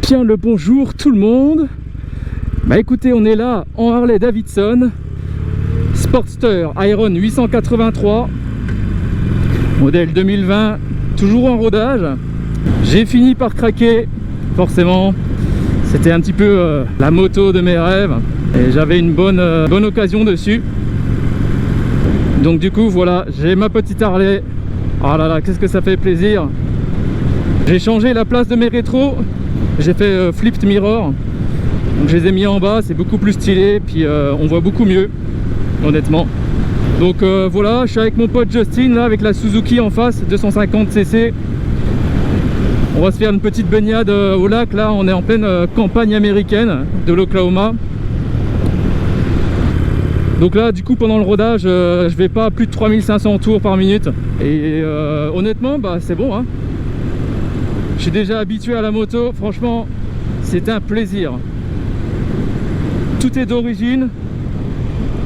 Bien le bonjour tout le monde. Bah écoutez, on est là en Harley Davidson Sportster Iron 883 modèle 2020, toujours en rodage. J'ai fini par craquer, forcément. C'était un petit peu la moto de mes rêves et j'avais une bonne occasion dessus. Donc du coup voilà, j'ai ma petite Harley. Oh là là, qu'est-ce que ça fait plaisir. J'ai changé la place de mes rétros. J'ai fait flipped mirror. Donc je les ai mis en bas, c'est beaucoup plus stylé. Puis on voit beaucoup mieux, honnêtement. Donc voilà, je suis avec mon pote Justin là, avec la Suzuki en face, 250cc. On va se faire une petite baignade au lac. Là on est en pleine campagne américaine de l'Oklahoma. Donc là du coup pendant le rodage je vais pas à plus de 3500 tours par minute. Et honnêtement bah c'est bon hein. Je suis déjà habitué à la moto, franchement c'est un plaisir. Tout est d'origine,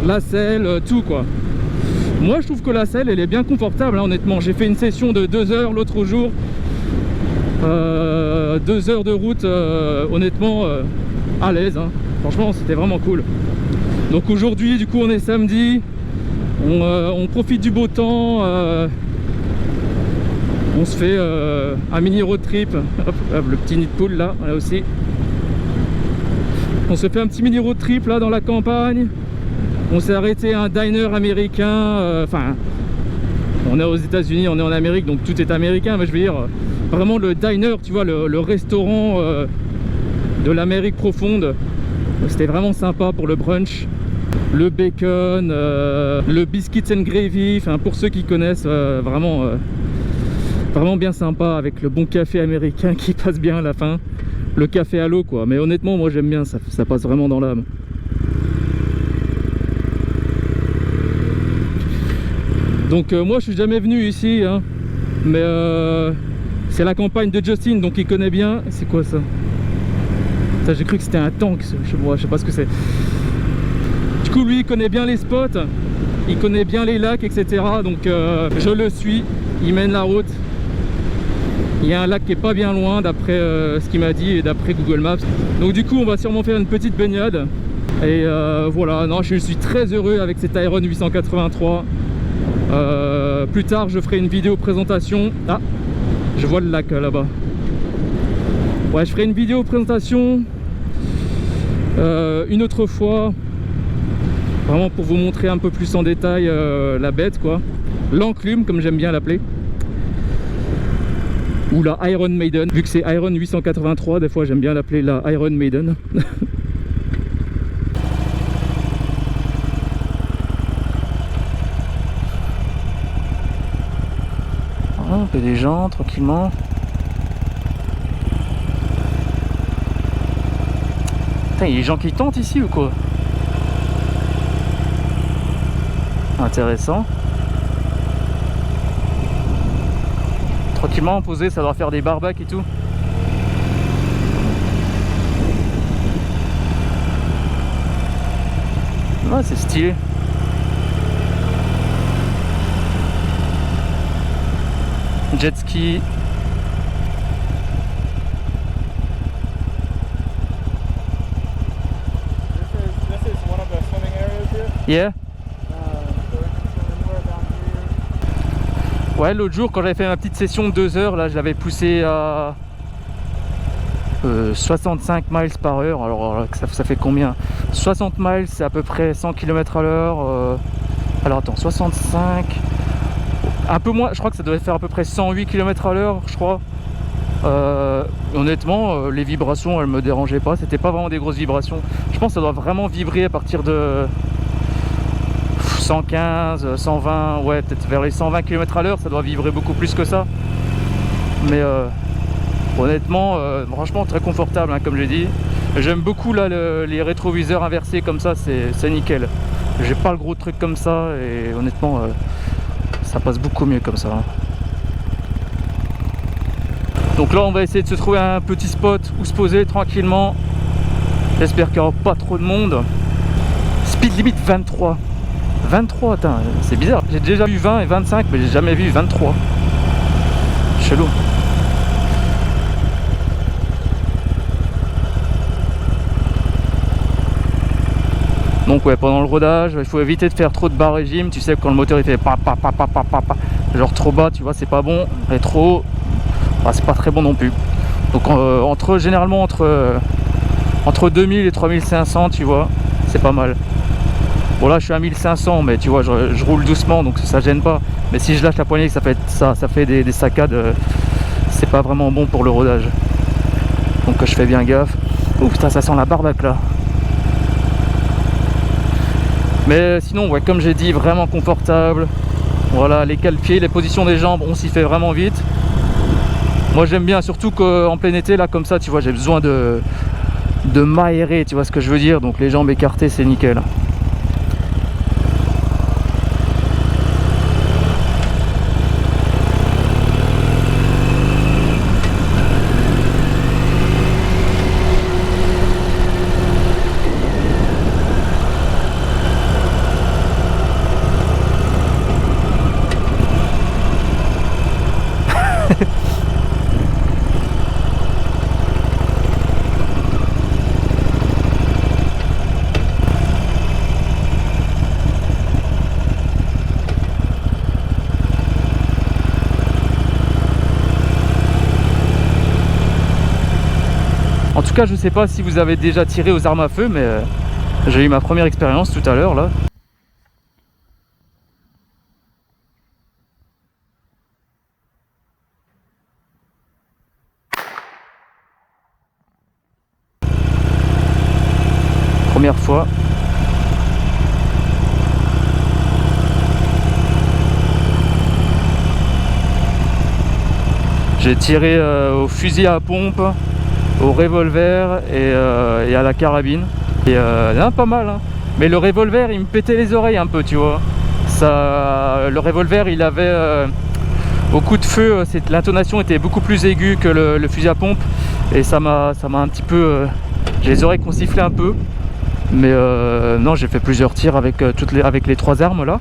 la selle, tout quoi. Moi je trouve que la selle elle est bien confortable hein, honnêtement. J'ai fait une session de 2 heures l'autre jour. 2 heures de route honnêtement à l'aise hein. Franchement c'était vraiment cool. Donc aujourd'hui du coup on est samedi. On profite du beau temps. On se fait un mini road trip. Hop, le petit nid de poule là aussi. On se fait un petit mini road trip là dans la campagne. On s'est arrêté à un diner américain. Enfin, on est aux États-Unis, on est en Amérique, donc tout est américain. Mais je veux dire, vraiment le diner, tu vois, le restaurant de l'Amérique profonde. C'était vraiment sympa pour le brunch. Le bacon, le biscuits and gravy. Enfin, pour ceux qui connaissent, vraiment bien sympa avec le bon café américain qui passe bien à la fin. Le café à l'eau quoi, mais honnêtement moi j'aime bien, ça passe vraiment dans l'âme. Donc moi je suis jamais venu ici hein, mais c'est la campagne de Justin donc il connaît bien. C'est quoi ça? J'ai cru que c'était un tank, je sais pas ce que c'est. Du coup lui il connaît bien les spots, il connaît bien les lacs etc. Donc je le suis, il mène la route. Il y a un lac qui est pas bien loin d'après ce qu'il m'a dit et d'après Google Maps. Donc du coup on va sûrement faire une petite baignade. Et voilà, non, je suis très heureux avec cette Iron 883. Plus tard je ferai une vidéo présentation. Ah, je vois le lac là-bas. Ouais, je ferai une vidéo présentation une autre fois. Vraiment pour vous montrer un peu plus en détail la bête quoi. L'enclume comme j'aime bien l'appeler. Ou la Iron Maiden, vu que c'est Iron 883, des fois j'aime bien l'appeler la Iron Maiden. On fait des gens tranquillement. Putain, il y a des gens qui tentent ici ou quoi? Intéressant. Tranquillement posé, ça doit faire des barbecues et tout. Ah, c'est stylé. Jet ski. This is one of the swimming areas here. Yeah. Down here. Ouais, l'autre jour quand j'avais fait ma petite session de 2 heures, là je l'avais poussé à 65 miles par heure. Alors ça fait combien? 60 miles c'est à peu près 100 km à l'heure. Alors attends, 65, un peu moins, je crois que ça devait faire à peu près 108 km à l'heure je crois. Honnêtement les vibrations elles me dérangeaient pas, c'était pas vraiment des grosses vibrations. Je pense que ça doit vraiment vibrer à partir de 115, 120, ouais peut-être vers les 120 km à l'heure, ça doit vibrer beaucoup plus que ça. Mais honnêtement, franchement très confortable hein, comme j'ai dit. J'aime beaucoup là les rétroviseurs inversés comme ça, c'est nickel. J'ai pas le gros truc comme ça et honnêtement ça passe beaucoup mieux comme ça. Donc là on va essayer de se trouver un petit spot où se poser tranquillement. J'espère qu'il n'y aura pas trop de monde. Speed limit 23. 23, c'est bizarre. J'ai déjà vu 20 et 25 mais j'ai jamais vu 23. Chelou. Donc ouais, pendant le rodage, il faut éviter de faire trop de bas régime. Tu sais, quand le moteur il fait pa, genre trop bas, tu vois, c'est pas bon. Et trop haut, bah, c'est pas très bon non plus. Donc généralement entre 2000 et 3500, tu vois, c'est pas mal. Bon là je suis à 1500, mais tu vois, je roule doucement, donc ça gêne pas. Mais si je lâche la poignée, ça fait des saccades, c'est pas vraiment bon pour le rodage. Donc je fais bien gaffe. Ouh putain, ça sent la barbaque là. Mais sinon, ouais, comme j'ai dit, vraiment confortable. Voilà, les cale-pieds, les positions des jambes, on s'y fait vraiment vite. Moi j'aime bien, surtout qu'en plein été, là comme ça, tu vois, j'ai besoin de m'aérer, tu vois ce que je veux dire. Donc les jambes écartées, c'est nickel. En tout cas, je sais pas si vous avez déjà tiré aux armes à feu, mais j'ai eu ma première expérience tout à l'heure là. Première fois. J'ai tiré au fusil à pompe, au revolver et à la carabine. Et là, pas mal, hein. Mais le revolver, il me pétait les oreilles un peu, tu vois. Le revolver, il avait au coup de feu, l'intonation était beaucoup plus aiguë que le fusil à pompe. Et ça m'a un petit peu... j'ai les oreilles qui ont sifflé un peu. Mais non, j'ai fait plusieurs tirs avec les trois armes là.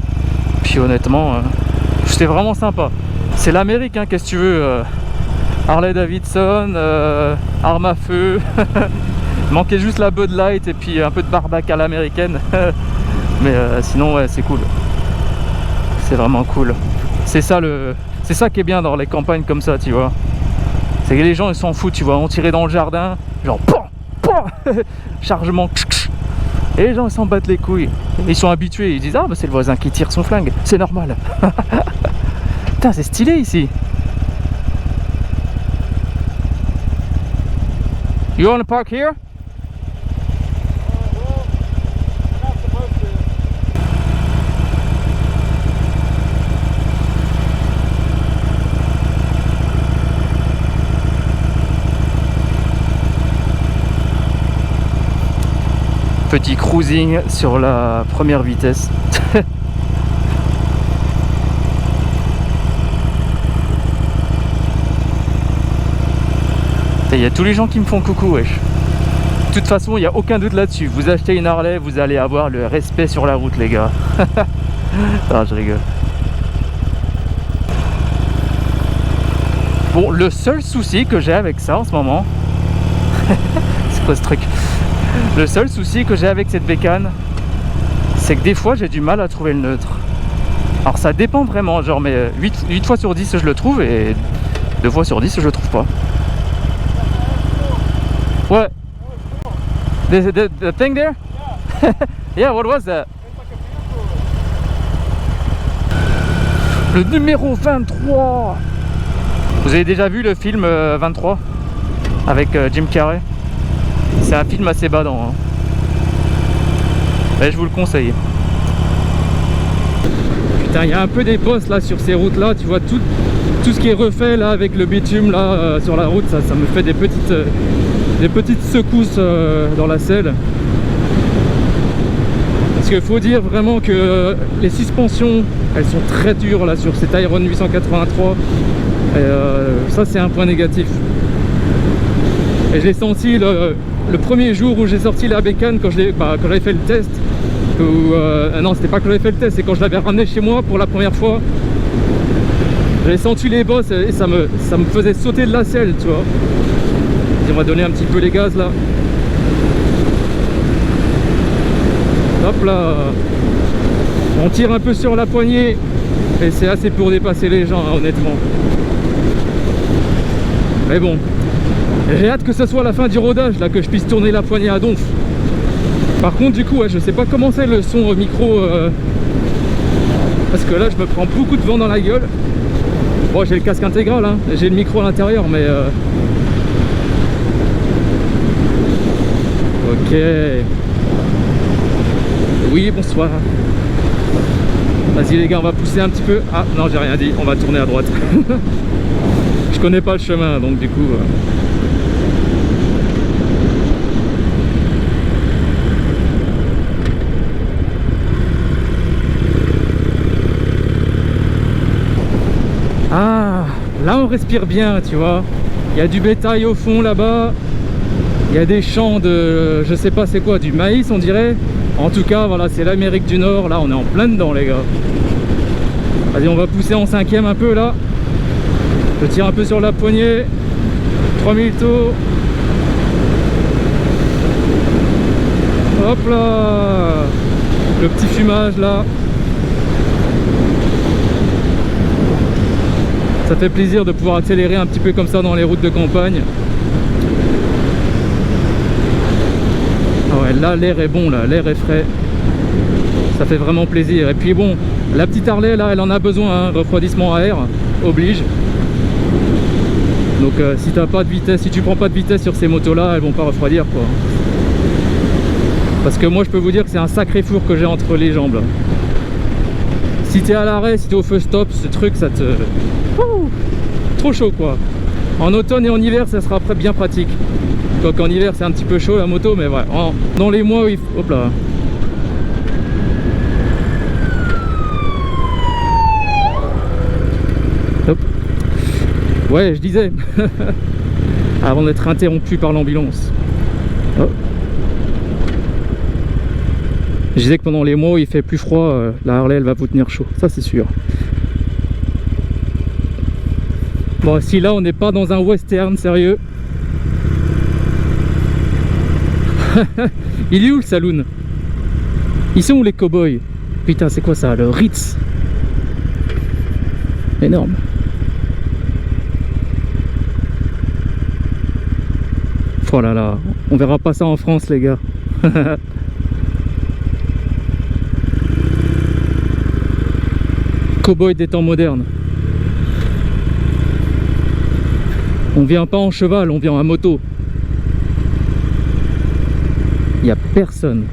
Puis honnêtement, c'était vraiment sympa. C'est l'Amérique, hein, qu'est-ce que tu veux. Harley Davidson, arme à feu. Manquait juste la Bud Light et puis un peu de barbac à l'américaine. Mais sinon, ouais, c'est cool. C'est vraiment cool. C'est ça qui est bien dans les campagnes comme ça, tu vois. C'est que les gens ils s'en foutent, tu vois. On tirait dans le jardin, genre chargement. Et les gens ils s'en battent les couilles. Ils sont habitués, ils disent ah bah c'est le voisin qui tire son flingue, c'est normal. Putain, c'est stylé ici. You wanna park here? Petit cruising sur la première vitesse. Il y a tous les gens qui me font coucou, wesh. De toute façon, il n'y a aucun doute là-dessus. Vous achetez une Harley, vous allez avoir le respect sur la route, les gars. Ah, je rigole. Bon, le seul souci que j'ai avec ça en ce moment... c'est quoi ce truc? Le seul souci que j'ai avec cette bécane, c'est que des fois j'ai du mal à trouver le neutre. Alors ça dépend vraiment, genre mais 8 fois sur 10 je le trouve et 2 fois sur 10 je le trouve pas. Ouais. The thing there? Yeah. Yeah, what was that? Le numéro 23. Vous avez déjà vu le film 23 avec Jim Carrey? C'est un film assez badant, hein. Et je vous le conseille. Putain, il y a un peu des bosses là sur ces routes là, tu vois tout ce qui est refait là avec le bitume là sur la route, ça me fait des petites secousses dans la selle. Parce qu'il faut dire vraiment que les suspensions, elles sont très dures là sur cette Iron 883. Et ça c'est un point négatif. Et j'ai senti le premier jour où j'ai sorti la bécane quand j'avais fait le test. Non, c'était pas quand j'avais fait le test, c'est quand je l'avais ramené chez moi pour la première fois. J'avais senti les bosses et ça me faisait sauter de la selle, tu vois. On va donner un petit peu les gaz là. Hop là. On tire un peu sur la poignée et c'est assez pour dépasser les gens, hein, honnêtement. Mais bon, j'ai hâte que ce soit la fin du rodage, là, que je puisse tourner la poignée à donf. Par contre, du coup, ouais, je sais pas comment c'est le son au micro, parce que là, je me prends beaucoup de vent dans la gueule. Bon, j'ai le casque intégral, hein, j'ai le micro à l'intérieur, mais... Ok. Oui, bonsoir. Vas-y les gars, on va pousser un petit peu. Ah non, j'ai rien dit, on va tourner à droite. Je connais pas le chemin, donc du coup... Ah, là on respire bien, tu vois. Il y a du bétail au fond là-bas. Il y a des champs de... je sais pas c'est quoi, du maïs on dirait. En tout cas, voilà, c'est l'Amérique du Nord. Là, on est en plein dedans, les gars. Vas-y, on va pousser en 5e un peu, là. Je tire un peu sur la poignée. 3000 tours. Hop là. Le petit fumage, là. Ça fait plaisir de pouvoir accélérer un petit peu comme ça dans les routes de campagne. Ah ouais, là l'air est bon, là, l'air est frais. Ça fait vraiment plaisir. Et puis bon, la petite Harley là, elle en a besoin, hein, refroidissement à air oblige. Donc si t'as pas de vitesse, si tu prends pas de vitesse sur ces motos là, elles vont pas refroidir quoi. Parce que moi je peux vous dire que c'est un sacré four que j'ai entre les jambes là. Si t'es à l'arrêt, si t'es au feu stop, ce truc ça te... Ouh, trop chaud quoi. En automne et en hiver ça sera bien pratique. Donc en hiver c'est un petit peu chaud la moto, mais ouais, dans les mois où il faut... Hop là. Hop. Ouais, je disais. Avant d'être interrompu par l'ambulance. Oh. Je disais que pendant les mois où il fait plus froid, la Harley elle va vous tenir chaud, ça c'est sûr. Bon, si là on n'est pas dans un western sérieux. Il est où le saloon? Ils sont où les cow-boys? Putain, c'est quoi ça? Le Ritz? Énorme. Oh là là, on verra pas ça en France les gars. Cow-boy des temps modernes. On vient pas en cheval, on vient en moto. Il n'y a personne.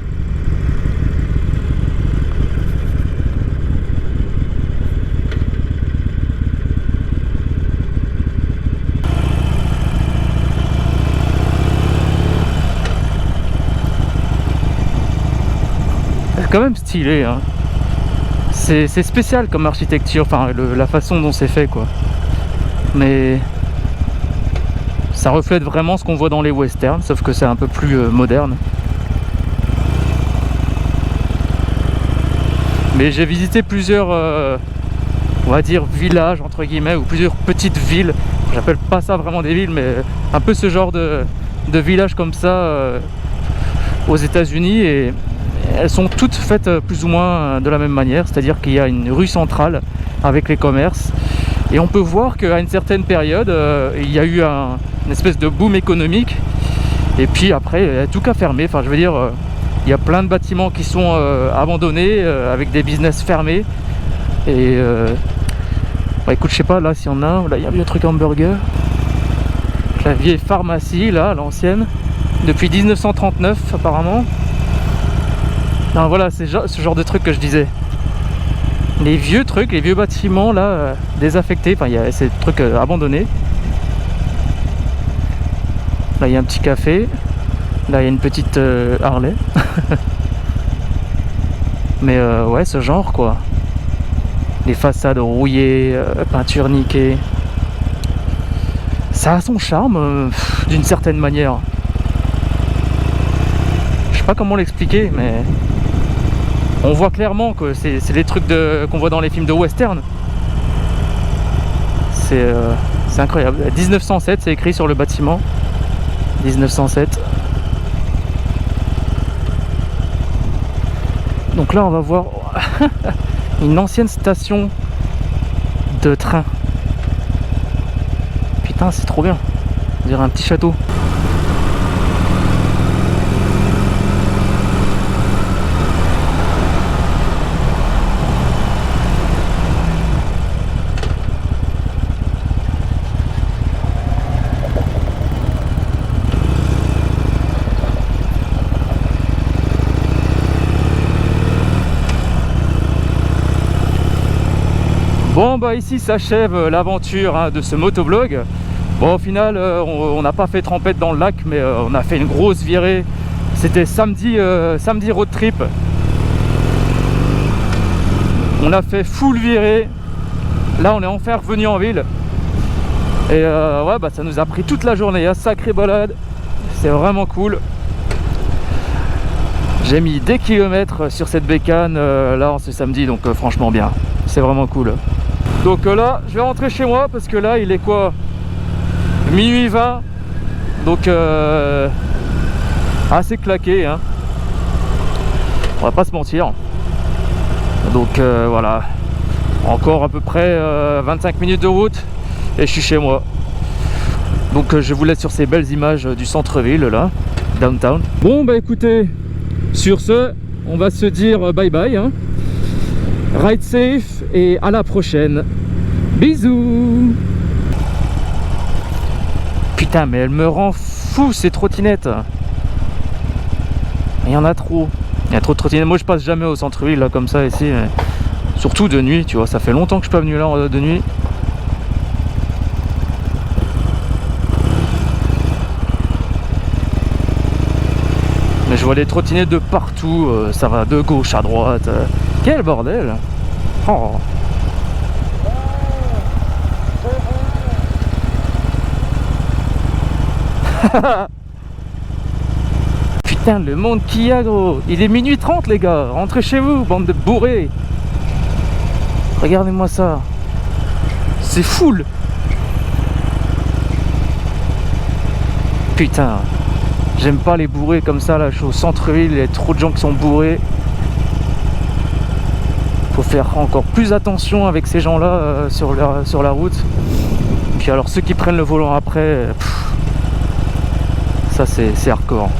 C'est quand même stylé, hein. C'est spécial comme architecture, enfin la façon dont c'est fait quoi. Mais ça reflète vraiment ce qu'on voit dans les westerns, sauf que c'est un peu plus moderne. Mais j'ai visité plusieurs, on va dire, villages, entre guillemets, ou plusieurs petites villes. J'appelle pas ça vraiment des villes, mais un peu ce genre de villages comme ça aux États-Unis. Et elles sont toutes faites plus ou moins de la même manière. C'est-à-dire qu'il y a une rue centrale avec les commerces. Et on peut voir qu'à une certaine période, il y a eu une espèce de boom économique. Et puis après, il y a tout qu'à fermer. Enfin, je veux dire... il y a plein de bâtiments qui sont abandonnés avec des business fermés. Et bah écoute, je sais pas, là s'il y en a un, là il y a le truc hamburger. La vieille pharmacie, là, l'ancienne, depuis 1939 apparemment. Non, voilà, c'est ce genre de truc que je disais. Les vieux trucs, les vieux bâtiments là, désaffectés, enfin il y a ces trucs abandonnés. Là il y a un petit café. Là il y a une petite Harley. Mais ouais, ce genre quoi. Les façades rouillées, peinture niquée. Ça a son charme d'une certaine manière. Je sais pas comment l'expliquer, mais on voit clairement que c'est les trucs qu'on voit dans les films de western. C'est incroyable. 1907, c'est écrit sur le bâtiment. 1907. Donc là on va voir une ancienne station de train. Putain, c'est trop bien. On dirait un petit château. Bon bah ici s'achève l'aventure hein, de ce motovlog. Bon au final on n'a pas fait trempette dans le lac, mais on a fait une grosse virée. C'était samedi, samedi road trip. On a fait full virée. Là on est enfin revenu en ville. Et ouais bah ça nous a pris toute la journée, hein. Sacrée balade. C'est vraiment cool. J'ai mis des kilomètres sur cette bécane là en ce samedi, donc franchement bien. C'est vraiment cool. Donc là, je vais rentrer chez moi parce que là, il est quoi? Minuit 20. Donc assez claqué, hein. On va pas se mentir. Donc voilà. Encore à peu près 25 minutes de route et je suis chez moi. Donc je vous laisse sur ces belles images du centre-ville là, downtown. Bon bah écoutez, sur ce, on va se dire bye bye, hein. Ride safe et à la prochaine. Bisous. Putain mais elle me rend fou ces trottinettes. Il y en a trop. Il y a trop de trottinettes. Moi je passe jamais au centre-ville là comme ça ici. Mais... surtout de nuit, tu vois. Ça fait longtemps que je suis pas venu là de nuit. Mais je vois des trottinettes de partout. Ça va de gauche à droite. Quel bordel. Oh. Putain le monde qu'il y a gros. Il est minuit 30 les gars. Rentrez chez vous bande de bourrés. Regardez-moi ça. C'est full. Putain. J'aime pas les bourrés comme ça là. Je suis au centre-ville. Il y a trop de gens qui sont bourrés. Faut faire encore plus attention avec ces gens là sur la route. Puis alors ceux qui prennent le volant après, ça c'est hardcore.